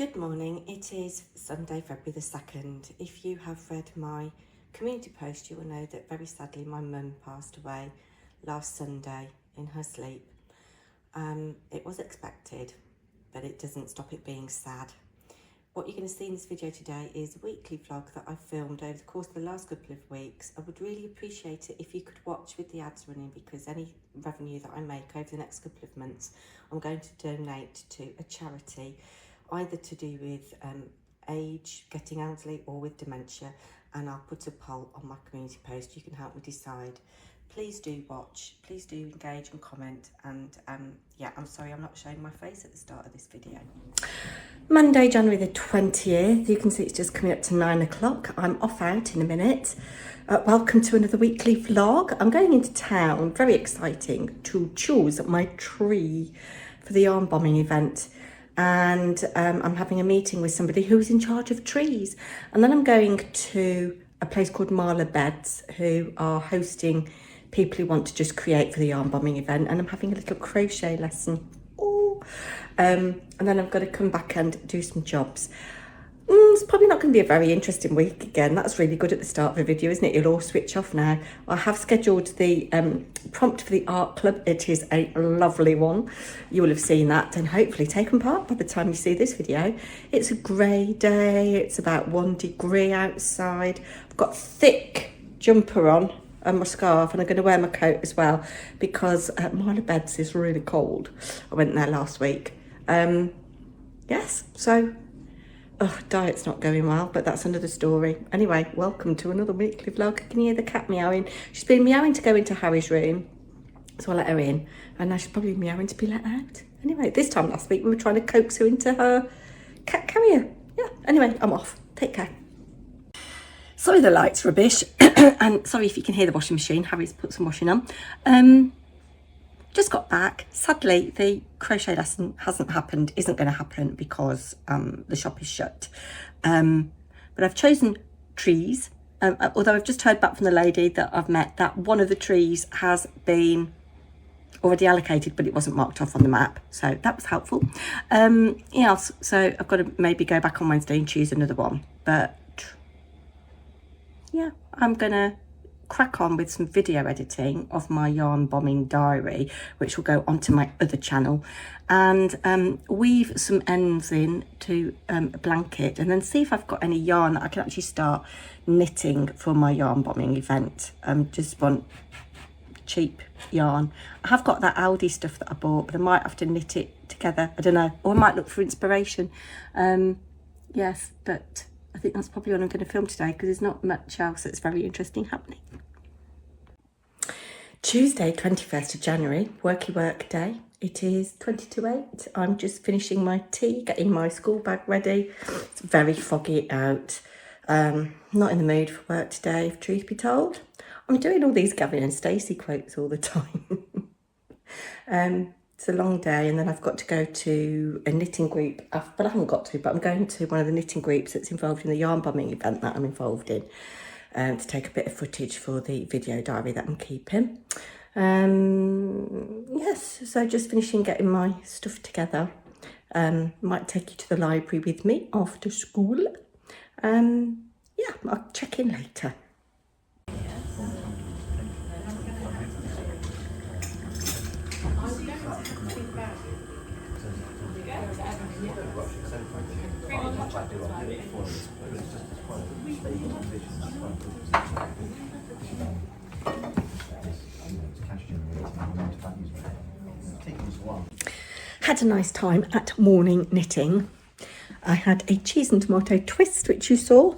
Good morning, it is Sunday, February the 2nd. If you have read my community post, you will know that very sadly my mum passed away last Sunday in her sleep. It was expected, but it doesn't stop it being sad. What you're going to see in this video today is a weekly vlog that I filmed over the course of the last couple of weeks. I would really appreciate it if you could watch with the ads running, because any revenue that I make over the next couple of months, I'm going to donate to a charity, either to do with age, getting elderly, or with dementia, and I'll put a poll on my community post. You can help me decide. Please do watch, please do engage and comment, and yeah, I'm sorry I'm not showing my face at the start of this video. Monday, January the 20th, you can see it's just coming up to 9 o'clock. I'm off out in a minute. Welcome to another weekly vlog. I'm going into town, very exciting, to choose my tree for the yarn bombing event. And I'm having a meeting with somebody who's in charge of trees. And then I'm going to a place called Marla Beds, who are hosting people who want to just create for the yarn bombing event. And I'm having a little crochet lesson. Ooh. And then I've got to come back and do some jobs. It's probably not going to be a very interesting week again. That's really good at the start of a video, isn't it? You'll all switch off now. I have scheduled the prompt for the art club. It is a lovely one. You will have seen that and hopefully taken part by the time you see this video. It's a grey day. It's about 1 degree outside. I've got a thick jumper on and my scarf, and I'm going to wear my coat as well because Marla Beds is really cold. I went there last week. Yes, so... oh, diet's not going well, but that's another story. Anyway, welcome to another weekly vlog. Can you hear the cat meowing? She's been meowing to go into Harry's room, so I let her in, and now she's probably meowing to be let out. Anyway, this time last week we were trying to coax her into her cat carrier. Yeah, anyway, I'm off. Take care. Sorry the light's rubbish, and sorry if you can hear the washing machine. Harry's put some washing on. Just got back. Sadly, the crochet lesson hasn't happened, isn't going to happen because the shop is shut. But I've chosen trees, although I've just heard back from the lady that I've met that one of the trees has been already allocated, but it wasn't marked off on the map. So that was helpful. Yeah, so I've got to maybe go back on Wednesday and choose another one. But yeah, I'm going to crack on with some video editing of my yarn bombing diary, which will go onto my other channel, and weave some ends in to a blanket, and then see if I've got any yarn that I can actually start knitting for my yarn bombing event. Just want cheap yarn. I have got that Aldi stuff that I bought, but I might have to knit it together. I don't know, or I might look for inspiration. Yes, but I think that's probably what I'm going to film today, because there's not much else that's very interesting happening. Tuesday, 21st of January, worky work day. It is 20 to 8. I'm just finishing my tea, getting my school bag ready. It's very foggy out. Not in the mood for work today, if truth be told. I'm doing all these Gavin and Stacey quotes all the time. It's a long day, and then I've got to go to a knitting group, but I haven't got to, but I'm going to one of the knitting groups that's involved in the yarn bombing event that I'm involved in, to take a bit of footage for the video diary that I'm keeping. Yes, so just finishing getting my stuff together. Might take you to the library with me after school. Yeah, I'll check in later. Had a nice time at morning knitting. I had a cheese and tomato twist, which you saw.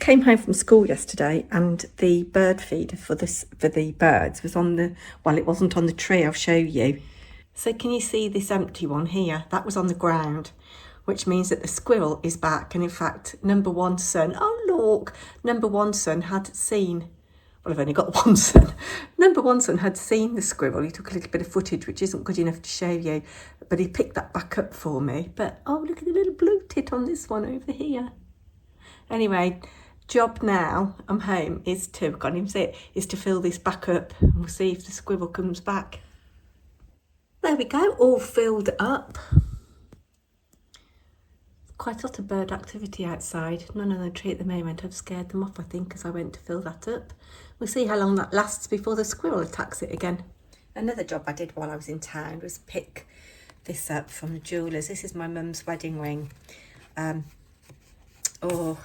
Came home from school yesterday, and the bird feeder for the birds was on the, well, it wasn't on the tree. I'll show you. So can you see this empty one here? That was on the ground, which means that the squirrel is back. And in fact, number one son, oh look, number one son had seen, well, I've only got one son. Number one son had seen the squirrel. He took a little bit of footage, which isn't good enough to show you, but he picked that back up for me. But oh, look at the little blue tit on this one over here. Anyway, job now, I'm home, is to, can't even say it, is to fill this back up, and we'll see if the squirrel comes back. There we go, all filled up. quite a lot of bird activity outside. None of the tree at the moment. I've scared them off, I think, as I went to fill that up. We'll see how long that lasts before the squirrel attacks it again. Another job I did while I was in town was pick this up from the jewellers. This is my mum's wedding ring. Or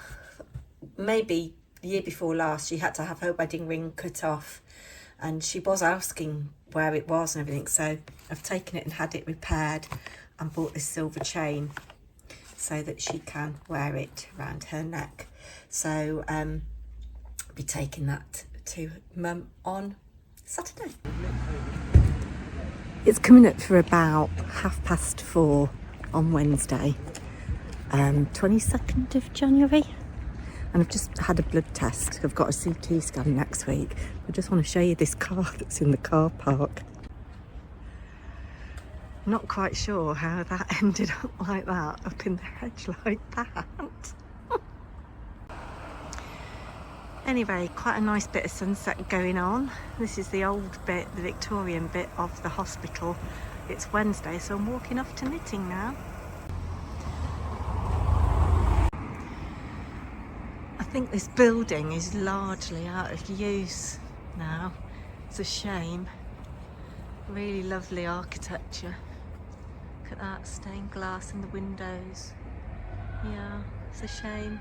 maybe the year before last, she had to have her wedding ring cut off, and she was asking where it was and everything, so I've taken it and had it repaired and bought this silver chain so that she can wear it around her neck. So I'll be taking that to Mum on Saturday. It's coming up for about 4:30 on Wednesday, 22nd of January. And I've just had a blood test. I've got a CT scan next week. I just want to show you this car that's in the car park. Not quite sure how that ended up like that, up in the hedge like that. Anyway, quite a nice bit of sunset going on. This is the old bit, the Victorian bit of the hospital. It's Wednesday, so I'm walking off to knitting now. I think this building is largely out of use now. It's a shame. Really lovely architecture. Look at that, stained glass in the windows. Yeah, it's a shame.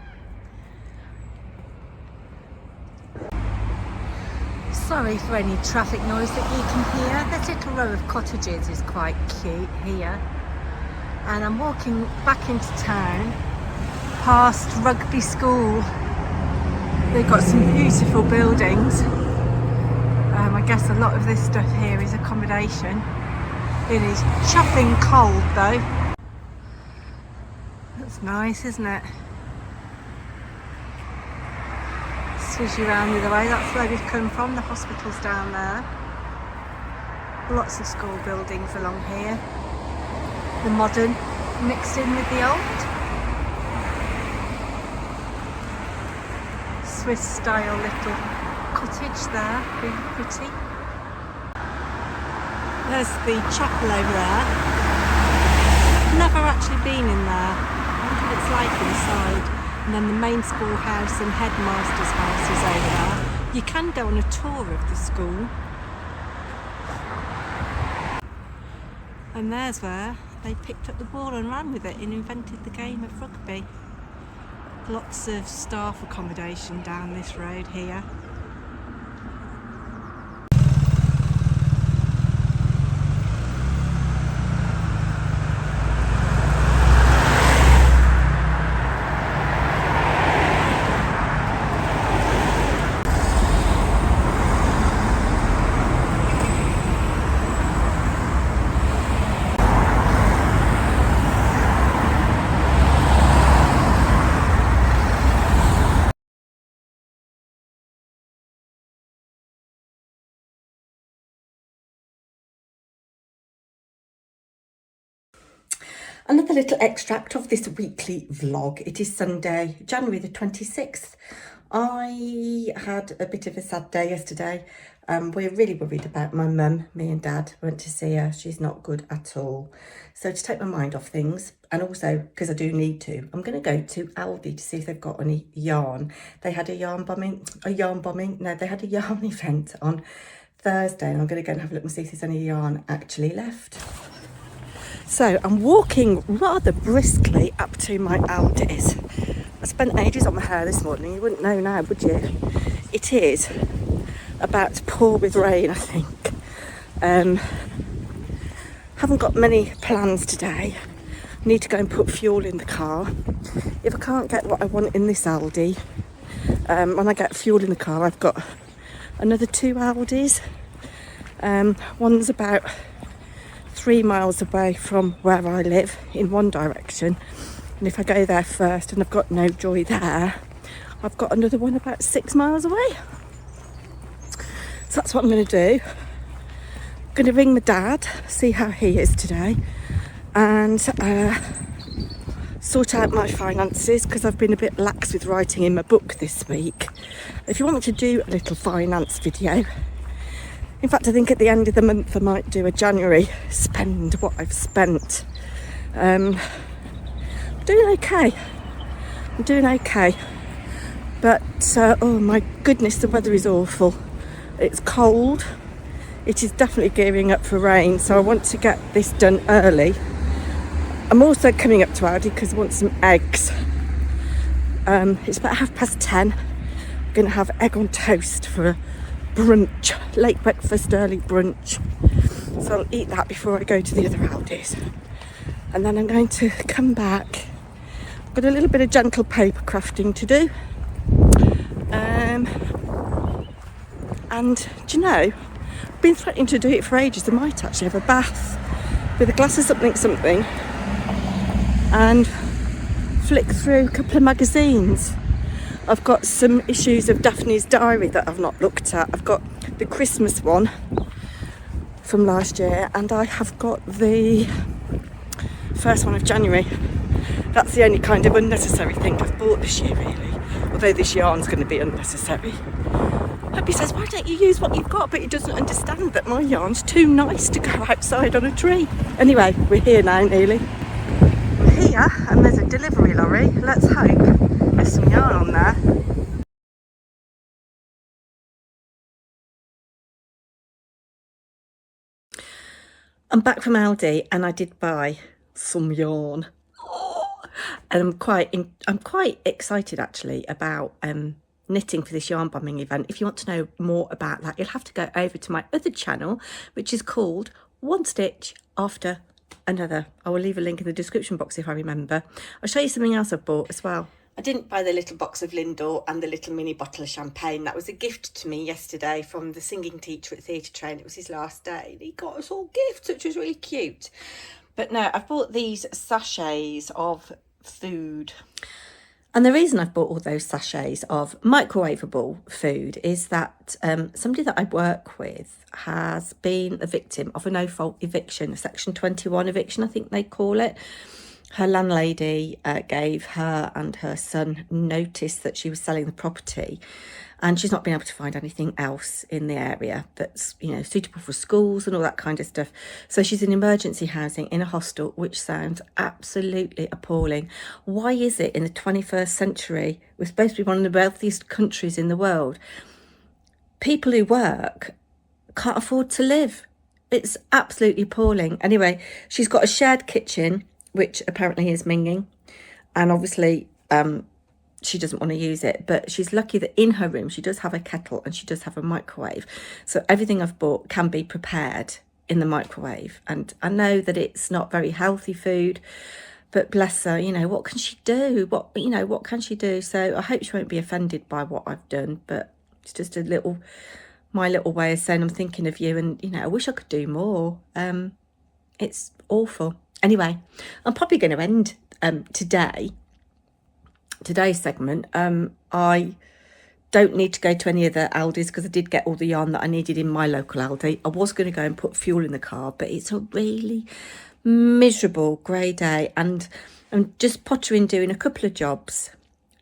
Sorry for any traffic noise that you can hear. This little row of cottages is quite cute here. And I'm walking back into town past Rugby School. They've got some beautiful buildings. I guess a lot of this stuff here is accommodation. It is chopping cold though. That's nice, isn't it? Switch you around the other way. That's where we've come from. The hospital's down there. Lots of school buildings along here. The modern mixed in with the old. Swiss style little cottage there, really pretty. There's the chapel over there. Never actually been in there. I wonder what it's like inside. And then the main schoolhouse and headmaster's house is over there. You can go on a tour of the school. And there's where they picked up the ball and ran with it and invented the game of rugby. Lots of staff accommodation down this road here. Another little extract of this weekly vlog. It is Sunday, January the 26th. I had a bit of a sad day yesterday. We're really worried about my mum. Me and Dad went to see her. She's not good at all. So to take my mind off things, and also because I do need to, I'm going to go to Aldi to see if they've got any yarn. They had they had a yarn event on Thursday, and I'm going to go and have a look and see if there's any yarn actually left. So I'm walking rather briskly up to my Aldi's. I spent ages on my hair this morning. You wouldn't know now, would you? It is about to pour with rain, I think. Haven't got many plans today. Need to go and put fuel in the car. If I can't get what I want in this Aldi, when I get fuel in the car, I've got another 2 Aldis. One's about 3 miles away from where I live in one direction, and if I go there first and I've got no joy there, I've got another one about 6 miles away. So that's what I'm going to do. I'm going to ring my dad, see how he is today, and sort out my finances, because I've been a bit lax with writing in my book this week. If you want me to do a little finance video, in fact, I think at the end of the month I might do a January spend what I've spent. But doing okay. I'm doing okay. But, oh my goodness, the weather is awful. It's cold. It is definitely gearing up for rain, so I want to get this done early. I'm also coming up to Aldi because I want some eggs. It's about 10:30. I'm going to have egg on toast for a brunch, late breakfast, early brunch. So I'll eat that before I go to the other Aldi's. And then I'm going to come back. I've got a little bit of gentle paper crafting to do. And do you know, I've been threatening to do it for ages. I might actually have a bath with a glass of something and flick through a couple of magazines. I've got some issues of Daphne's Diary that I've not looked at. I've got the Christmas one from last year, and I have got the first one of January. That's the only kind of unnecessary thing I've bought this year, really. Although this yarn's going to be unnecessary. Hubby says, why don't you use what you've got? But he doesn't understand that my yarn's too nice to go outside on a tree. Anyway, we're here now, nearly. We're here, and there's a delivery lorry. Let's hope there's some yarn on there. I'm back from Aldi, and I did buy some yarn. And I'm quite excited actually about knitting for this yarn bombing event. If you want to know more about that, you'll have to go over to my other channel, which is called One Stitch After Another. I will leave a link in the description box if I remember. I'll show you something else I've bought as well. I didn't buy the little box of Lindor and the little mini bottle of champagne. That was a gift to me yesterday from the singing teacher at Theatre Train. It was his last day and he got us all gifts, which was really cute. But no, I've bought these sachets of food. And the reason I've bought all those sachets of microwavable food is that somebody that I work with has been a victim of a no-fault eviction, a Section 21 eviction, I think they call it. Her landlady gave her and her son notice that she was selling the property, and she's not been able to find anything else in the area that's, you know, suitable for schools and all that kind of stuff. So she's in emergency housing in a hostel, which sounds absolutely appalling. Why is it in the 21st century, we're supposed to be one of the wealthiest countries in the world, people who work can't afford to live? It's absolutely appalling. Anyway, she's got a shared kitchen, which apparently is minging, and obviously she doesn't want to use it, but she's lucky that in her room she does have a kettle and she does have a microwave, so everything I've bought can be prepared in the microwave. And I know that it's not very healthy food, but bless her, you know, what can she do? What can she do? So I hope she won't be offended by what I've done, but it's just my little way of saying I'm thinking of you, and, you know, I wish I could do more. It's awful. Anyway, I'm probably going to end today's segment. I don't need to go to any other Aldi's because I did get all the yarn that I needed in my local Aldi. I was going to go and put fuel in the car, but it's a really miserable grey day, and I'm just pottering doing a couple of jobs,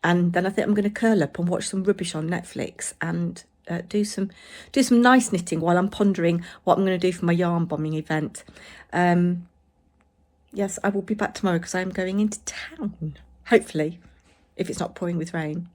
and then I think I'm going to curl up and watch some rubbish on Netflix and do some nice knitting while I'm pondering what I'm going to do for my yarn bombing event. Yes, I will be back tomorrow because I'm going into town, hopefully, if it's not pouring with rain.